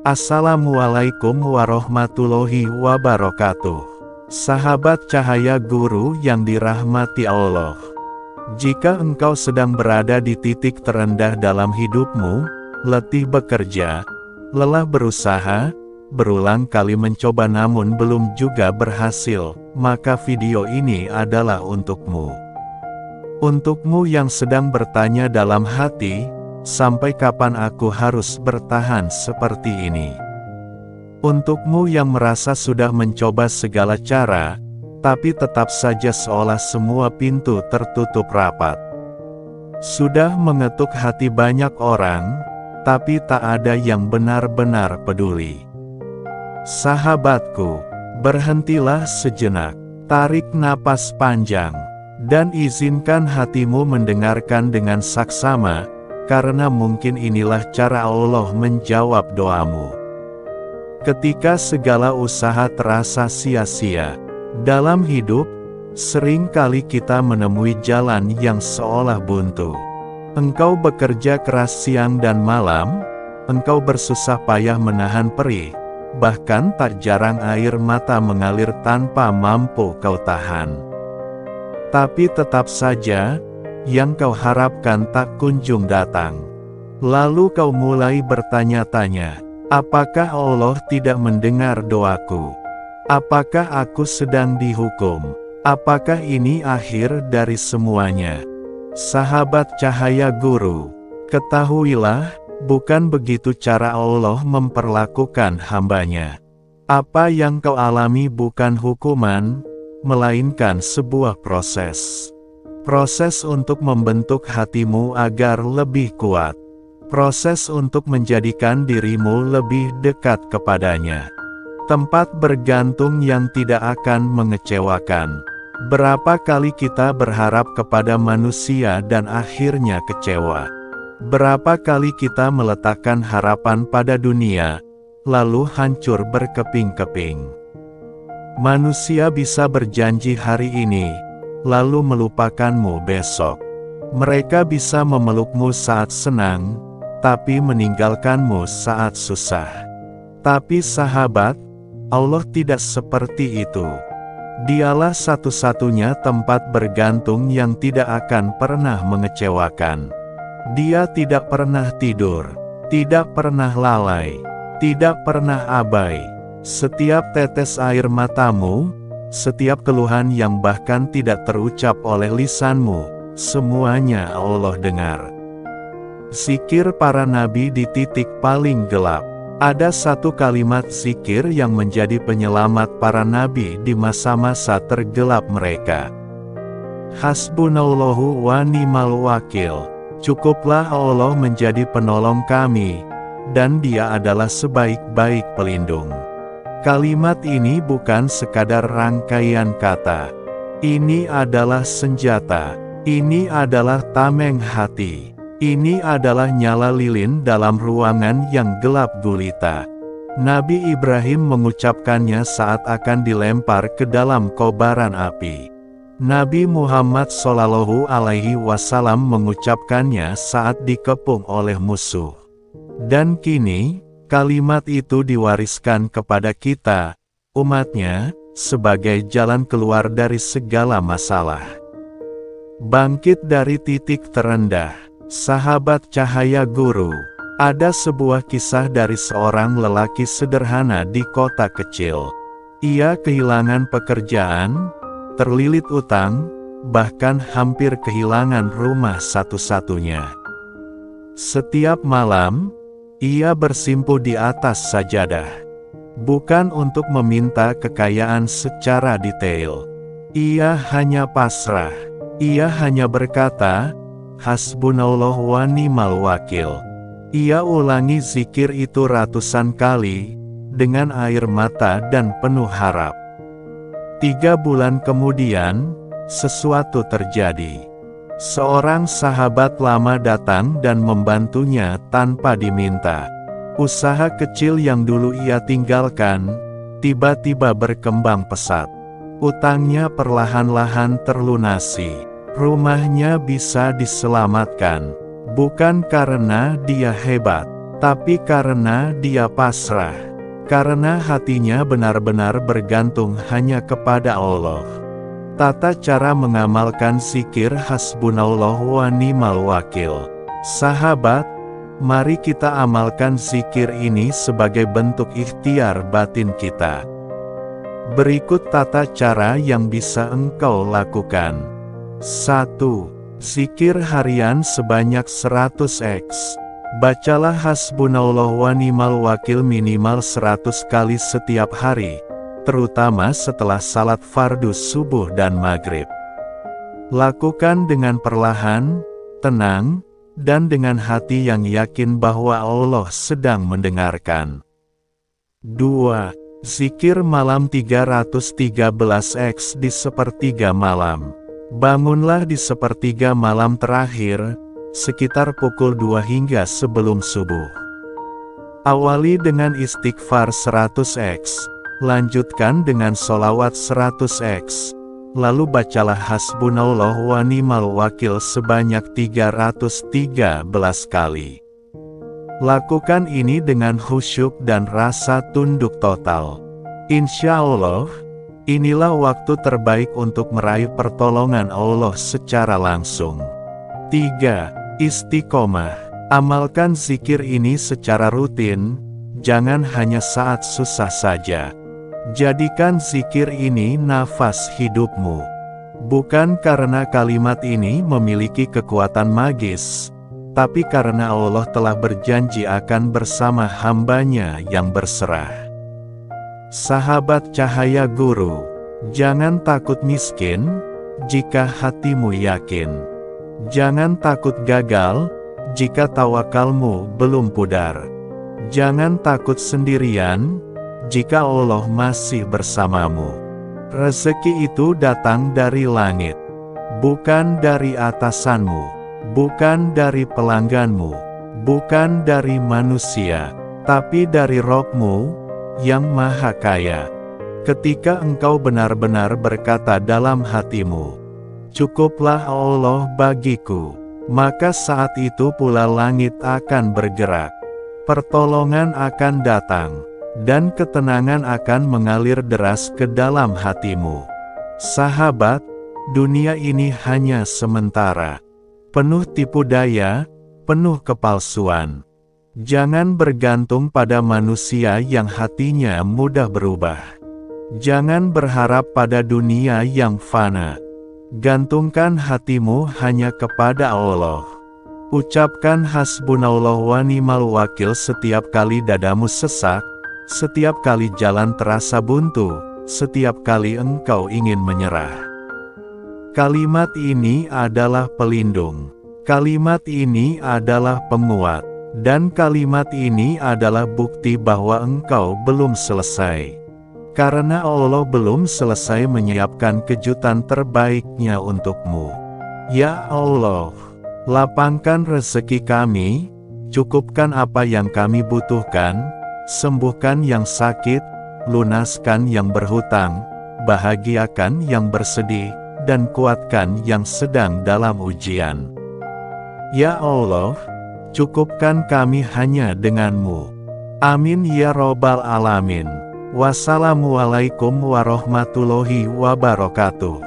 Assalamualaikum warahmatullahi wabarakatuh. Sahabat cahaya guru yang dirahmati Allah. Jika engkau sedang berada di titik terendah dalam hidupmu, letih bekerja, lelah berusaha, berulang kali mencoba namun belum juga berhasil, maka video ini adalah untukmu. Untukmu yang sedang bertanya dalam hati, sampai kapan aku harus bertahan seperti ini? Untukmu yang merasa sudah mencoba segala cara, tapi tetap saja seolah semua pintu tertutup rapat. Sudah mengetuk hati banyak orang, tapi tak ada yang benar-benar peduli. Sahabatku, berhentilah sejenak, tarik napas panjang, dan izinkan hatimu mendengarkan dengan saksama, karena mungkin inilah cara Allah menjawab doamu. Ketika segala usaha terasa sia-sia dalam hidup, sering kali kita menemui jalan yang seolah buntu. Engkau bekerja keras siang dan malam, engkau bersusah payah menahan perih, bahkan tak jarang air mata mengalir tanpa mampu kau tahan. Tapi tetap saja, yang kau harapkan tak kunjung datang. Lalu kau mulai bertanya-tanya, apakah Allah tidak mendengar doaku? Apakah aku sedang dihukum? Apakah ini akhir dari semuanya? Sahabat cahaya guru, ketahuilah, bukan begitu cara Allah memperlakukan hambanya. Apa yang kau alami bukan hukuman, melainkan sebuah proses. Proses untuk membentuk hatimu agar lebih kuat. Proses untuk menjadikan dirimu lebih dekat kepadanya. Tempat bergantung yang tidak akan mengecewakan. Berapa kali kita berharap kepada manusia dan akhirnya kecewa. Berapa kali kita meletakkan harapan pada dunia, lalu hancur berkeping-keping. Manusia bisa berjanji hari ini, lalu melupakanmu besok. Mereka bisa memelukmu saat senang, tapi meninggalkanmu saat susah. Tapi sahabat, Allah tidak seperti itu. Dialah satu-satunya tempat bergantung yang tidak akan pernah mengecewakan. Dia tidak pernah tidur, tidak pernah lalai, tidak pernah abai. Setiap tetes air matamu, setiap keluhan yang bahkan tidak terucap oleh lisanmu, semuanya Allah dengar. Zikir para nabi di titik paling gelap. Ada satu kalimat zikir yang menjadi penyelamat para nabi di masa-masa tergelap mereka. Hasbunallahu wa ni'mal wakil. Cukuplah Allah menjadi penolong kami, dan Dia adalah sebaik-baik pelindung. Kalimat ini bukan sekadar rangkaian kata. Ini adalah senjata. Ini adalah tameng hati. Ini adalah nyala lilin dalam ruangan yang gelap gulita. Nabi Ibrahim mengucapkannya saat akan dilempar ke dalam kobaran api. Nabi Muhammad SAW mengucapkannya saat dikepung oleh musuh. Dan kini, kalimat itu diwariskan kepada kita, umatnya, sebagai jalan keluar dari segala masalah. Bangkit dari titik terendah. Sahabat cahaya guru, ada sebuah kisah dari seorang lelaki sederhana di kota kecil. Ia kehilangan pekerjaan, terlilit utang, bahkan hampir kehilangan rumah satu-satunya. Setiap malam, ia bersimpuh di atas sajadah. Bukan untuk meminta kekayaan secara detail. Ia hanya pasrah. Ia hanya berkata, Hasbunallahu wa ni'mal wakil. Ia ulangi zikir itu ratusan kali, dengan air mata dan penuh harap. 3 bulan kemudian, sesuatu terjadi. Seorang sahabat lama datang dan membantunya tanpa diminta. Usaha kecil yang dulu ia tinggalkan, tiba-tiba berkembang pesat. Utangnya perlahan-lahan terlunasi. Rumahnya bisa diselamatkan, bukan karena dia hebat, tapi karena dia pasrah. Karena hatinya benar-benar bergantung hanya kepada Allah. Tata cara mengamalkan zikir hasbunallah wa ni'mal wakil. Sahabat, mari kita amalkan zikir ini sebagai bentuk ikhtiar batin kita. Berikut tata cara yang bisa engkau lakukan. 1. Zikir harian sebanyak 100x. Bacalah hasbunallah wa ni'mal wakil minimal 100 kali setiap hari, terutama setelah salat fardu subuh dan maghrib. Lakukan dengan perlahan, tenang, dan dengan hati yang yakin bahwa Allah sedang mendengarkan. 2. Zikir malam 313x di sepertiga malam. Bangunlah di sepertiga malam terakhir, sekitar pukul 2 hingga sebelum subuh. Awali dengan istighfar 100x, lanjutkan dengan sholawat 100x, lalu bacalah hasbunallah wa ni'mal wakil sebanyak 313 kali. Lakukan ini dengan khusyuk dan rasa tunduk total. Insya Allah, inilah waktu terbaik untuk meraih pertolongan Allah secara langsung. 3. Istiqomah. Amalkan zikir ini secara rutin, jangan hanya saat susah saja. Jadikan zikir ini nafas hidupmu. Bukan karena kalimat ini memiliki kekuatan magis, tapi karena Allah telah berjanji akan bersama hambanya yang berserah. Sahabat cahaya guru, jangan takut miskin, jika hatimu yakin. Jangan takut gagal, jika tawakalmu belum pudar. Jangan takut sendirian, jika Allah masih bersamamu. Rezeki itu datang dari langit, bukan dari atasanmu, bukan dari pelangganmu, bukan dari manusia, tapi dari Rabb-Mu yang Maha Kaya. Ketika engkau benar-benar berkata dalam hatimu, "Cukuplah Allah bagiku," maka saat itu pula langit akan bergerak, pertolongan akan datang, dan ketenangan akan mengalir deras ke dalam hatimu. Sahabat, dunia ini hanya sementara, penuh tipu daya, penuh kepalsuan. Jangan bergantung pada manusia yang hatinya mudah berubah. Jangan berharap pada dunia yang fana. Gantungkan hatimu hanya kepada Allah. Ucapkan hasbunallah wa ni'mal wakil setiap kali dadamu sesak, setiap kali jalan terasa buntu, setiap kali engkau ingin menyerah. Kalimat ini adalah pelindung. Kalimat ini adalah penguat. Dan kalimat ini adalah bukti bahwa engkau belum selesai. Karena Allah belum selesai menyiapkan kejutan terbaiknya untukmu. Ya Allah, lapangkan rezeki kami, cukupkan apa yang kami butuhkan, sembuhkan yang sakit, lunaskan yang berhutang, bahagiakan yang bersedih, dan kuatkan yang sedang dalam ujian. Ya Allah, cukupkan kami hanya dengan-Mu. Amin ya Rabbal Alamin. Wassalamualaikum warahmatullahi wabarakatuh.